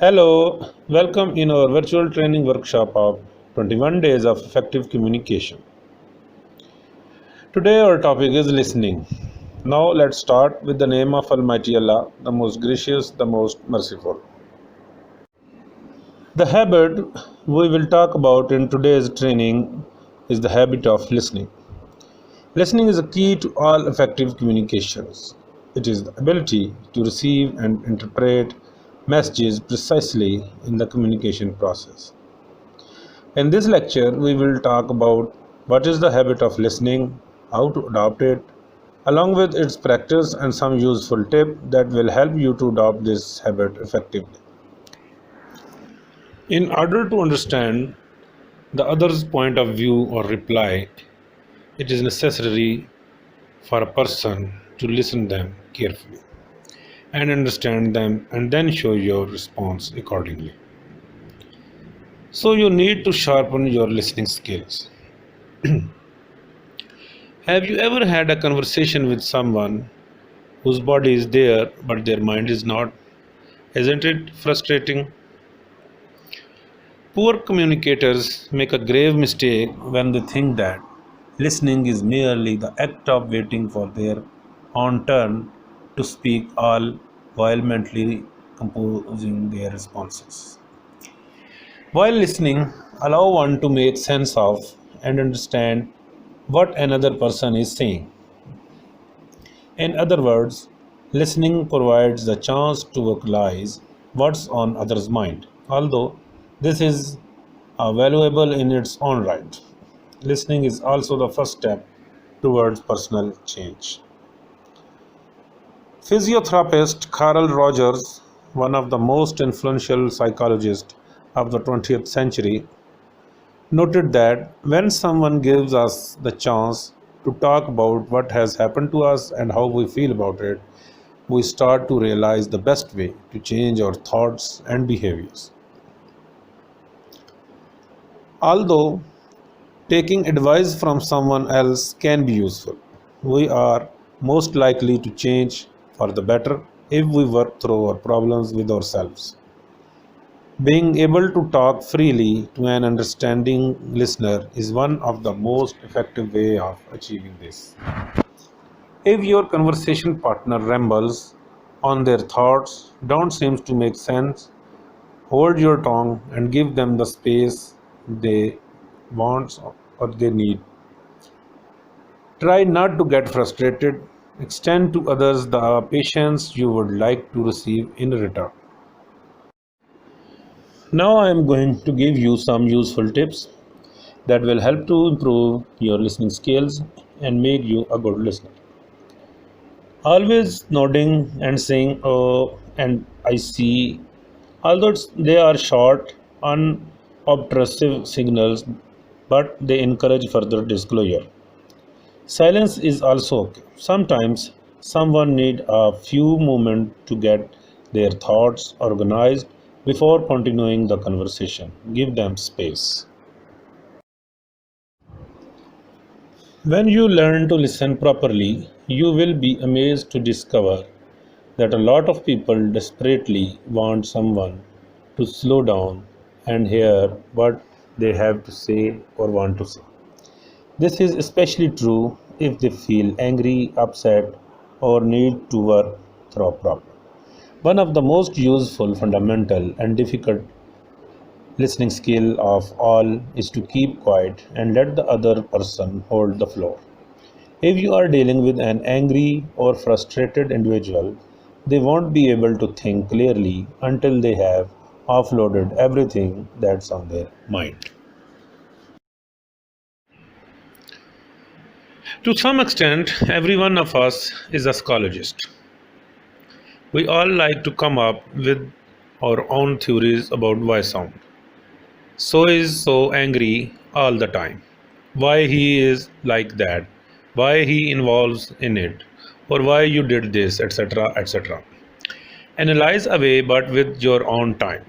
Hello, welcome in our virtual training workshop of 21 days of effective communication. Today our topic is listening. Now let's start with the name of Almighty Allah, the most gracious, the most merciful. The habit we will talk about in today's training is the habit of listening. Listening is a key to all effective communications. It is the ability to receive and interpret messages precisely in the communication process. In this lecture, we will talk about what is the habit of listening, how to adopt it, along with its practice and some useful tip that will help you to adopt this habit effectively. In order to understand the other's point of view or reply, it is necessary for a person to listen them carefully and understand them and then show your response accordingly. So you need to sharpen your listening skills. Have you ever had a conversation with someone whose body is there but their mind is not? Isn't it frustrating? Poor communicators make a grave mistake when they think that listening is merely the act of waiting for their own turn to speak, all while mentally composing their responses. While listening, allow one to make sense of and understand what another person is saying. In other words, listening provides the chance to vocalize what's on others' mind. Although this is valuable in its own right, listening is also the first step towards personal change. Physiotherapist Carl Rogers, one of the most influential psychologists of the 20th century, noted that when someone gives us the chance to talk about what has happened to us and how we feel about it, we start to realize the best way to change our thoughts and behaviors. Although taking advice from someone else can be useful, we are most likely to change for the better if we work through our problems with ourselves. Being able to talk freely to an understanding listener is one of the most effective way of achieving this. If your conversation partner rambles on their thoughts, don't seem to make sense, hold your tongue and give them the space they want or they need. Try not to get frustrated. Extend to others the patience you would like to receive in return. Now I am going to give you some useful tips that will help to improve your listening skills and make you a good listener. Always nodding and saying oh and I see, although they are short, unobtrusive signals, but they encourage further disclosure. Silence is also okay. Sometimes someone needs a few moments to get their thoughts organized before continuing the conversation. Give them space. When you learn to listen properly, you will be amazed to discover that a lot of people desperately want someone to slow down and hear what they have to say or want to say. This is especially true if they feel angry, upset, or need to work through a problem. One of the most useful, fundamental, and difficult listening skill of all is to keep quiet and let the other person hold the floor. If you are dealing with an angry or frustrated individual, they won't be able to think clearly until they have offloaded everything that's on their mind. To some extent, every one of us is a psychologist. We all like to come up with our own theories about why sound so is so angry all the time, why he is like that, why he involves in it, or why you did this, etc. etc. Analyze away, but with your own time.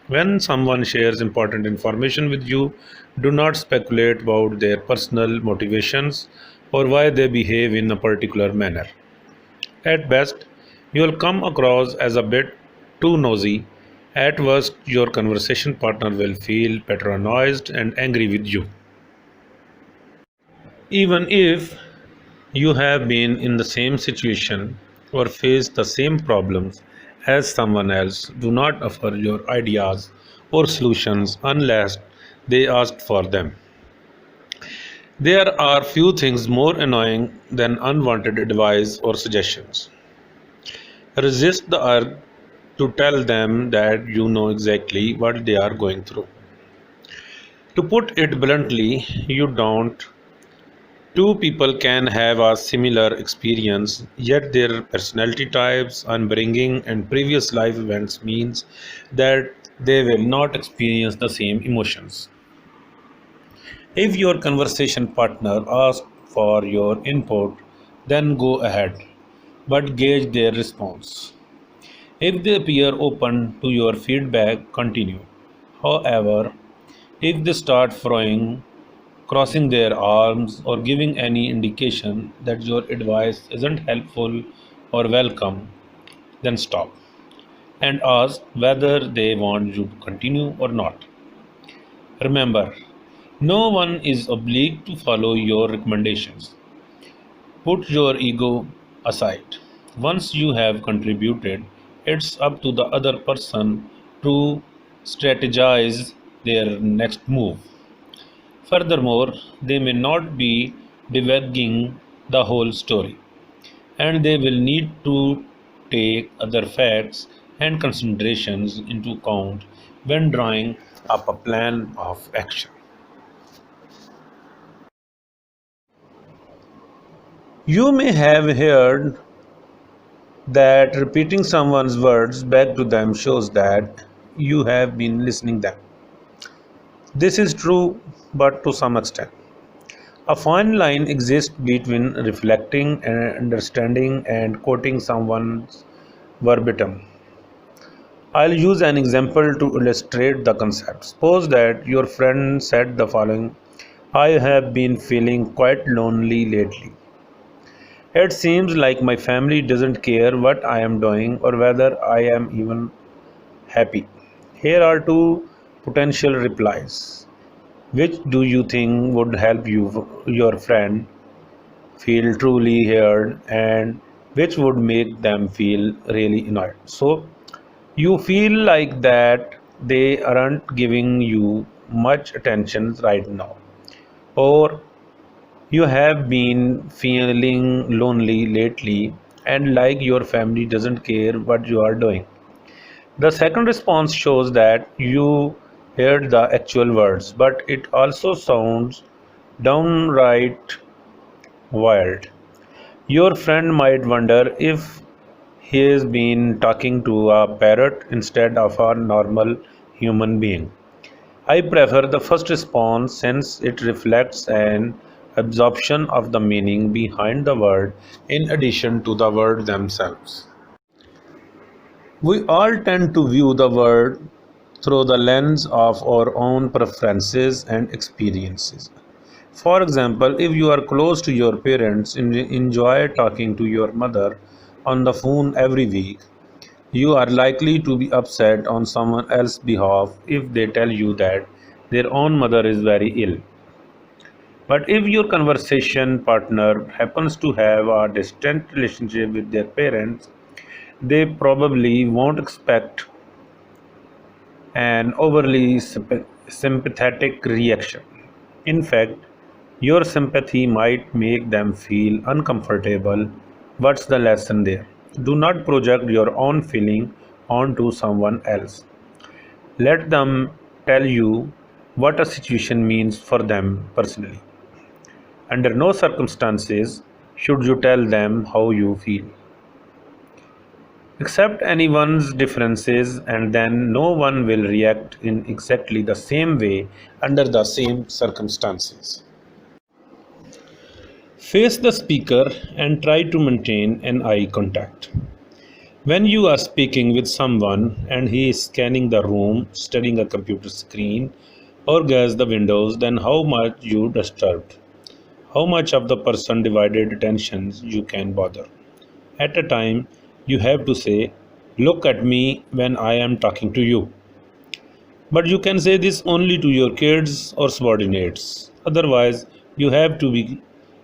When someone shares important information with you, do not speculate about their personal motivations or why they behave in a particular manner. At best, you will come across as a bit too nosy At worst, your conversation partner will feel patronized and angry with you. Even if you have been in the same situation or faced the same problems as someone else, do not offer your ideas or solutions unless they ask for them. There are few things more annoying than unwanted advice or suggestions. Resist the urge to tell them that you know exactly what they are going through. To put it bluntly, you don't. Two people can have a similar experience, yet their personality types, upbringing, and previous life events means that they will not experience the same emotions. If your conversation partner asks for your input, then go ahead, but gauge their response. If they appear open to your feedback, continue. However, if they start frowning, crossing their arms, or giving any indication that your advice isn't helpful or welcome, then stop and ask whether they want you to continue or not. Remember, no one is obliged to follow your recommendations. Put your ego aside. Once you have contributed, it's up to the other person to strategize their next move. Furthermore, they may not be debugging the whole story, and they will need to take other facts and considerations into account when drawing up a plan of action. You may have heard that repeating someone's words back to them shows that you have been listening them. This is true, but to some extent. A fine line exists between reflecting and understanding and quoting someone's verbatim. I'll use an example to illustrate the concept. Suppose that your friend said the following: I have been feeling quite lonely lately. It seems like my family doesn't care what I am doing or whether I am even happy. Here are two potential replies. Which do you think would help your friend feel truly heard, and which would make them feel really annoyed? So you feel like that they aren't giving you much attention right now, or you have been feeling lonely lately and like your family doesn't care what you are doing. The second response shows that you heard the actual words, but it also sounds downright wild. Your friend might wonder if he has been talking to a parrot instead of a normal human being. I prefer the first response since it reflects an absorption of the meaning behind the word in addition to the word themselves. We all tend to view the world through the lens of our own preferences and experiences. For example, if you are close to your parents and enjoy talking to your mother on the phone every week, you are likely to be upset on someone else's behalf if they tell you that their own mother is very ill. But if your conversation partner happens to have a distant relationship with their parents, they probably won't expect an overly sympathetic reaction. In fact, your sympathy might make them feel uncomfortable. What's the lesson there? Do not project your own feeling onto someone else. Let them tell you what a situation means for them personally. Under no circumstances should you tell them how you feel. Accept anyone's differences, and then no one will react in exactly the same way under the same circumstances. Face the speaker and try to maintain an eye contact. When you are speaking with someone and he is scanning the room, studying a computer screen, or gaze the windows, then how much you disturbed, how much of the person divided attentions you can bother. At a time, you have to say, Look at me when I am talking to you. But you can say this only to your kids or subordinates. Otherwise, you have to be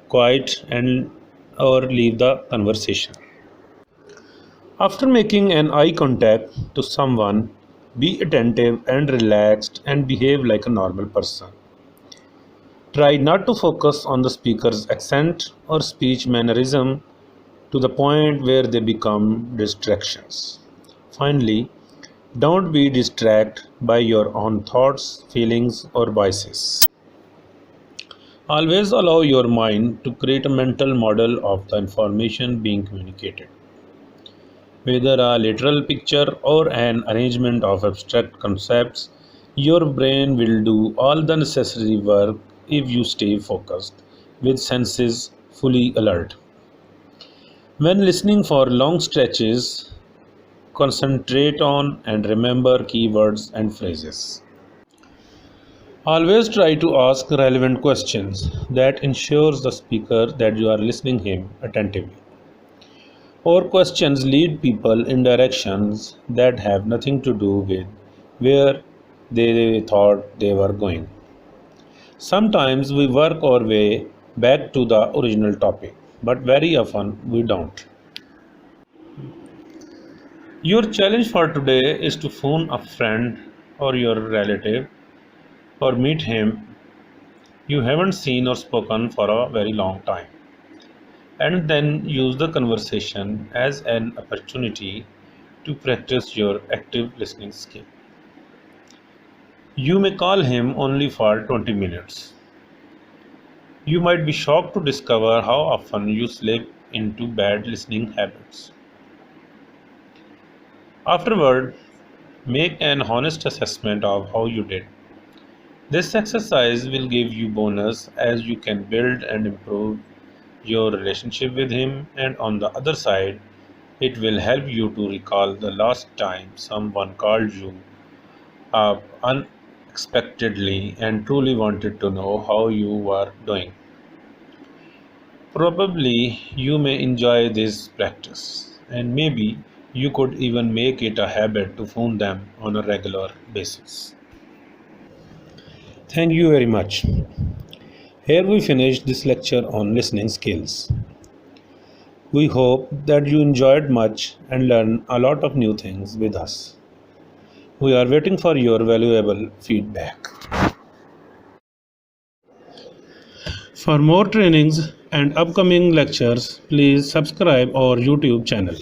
quiet and or leave the conversation. After making an eye contact to someone, be attentive and relaxed and behave like a normal person. Try not to focus on the speaker's accent or speech mannerism to the point where they become distractions. Finally, don't be distracted by your own thoughts, feelings, or biases. Always allow your mind to create a mental model of the information being communicated. Whether a literal picture or an arrangement of abstract concepts, your brain will do all the necessary work if you stay focused, with senses fully alert. When listening for long stretches, concentrate on and remember keywords and phrases. Always try to ask relevant questions that ensures the speaker that you are listening him attentively. Or questions lead people in directions that have nothing to do with where they thought they were going. Sometimes we work our way back to the original topic, but very often we don't. Your challenge for today is to phone a friend or your relative or meet him you haven't seen or spoken for a very long time, and then use the conversation as an opportunity to practice your active listening skill. You may call him only for 20 minutes. You might be shocked to discover how often you slip into bad listening habits. Afterward, make an honest assessment of how you did. This exercise will give you bonus as you can build and improve your relationship with him, and on the other side, it will help you to recall the last time someone called you up unexpectedly and truly wanted to know how you were doing. Probably you may enjoy this practice, and maybe you could even make it a habit to phone them on a regular basis. Thank you very much. Here we finish this lecture on listening skills. We hope that you enjoyed much and learned a lot of new things with us. We are waiting for your valuable feedback. For more trainings and upcoming lectures, please subscribe our YouTube channel.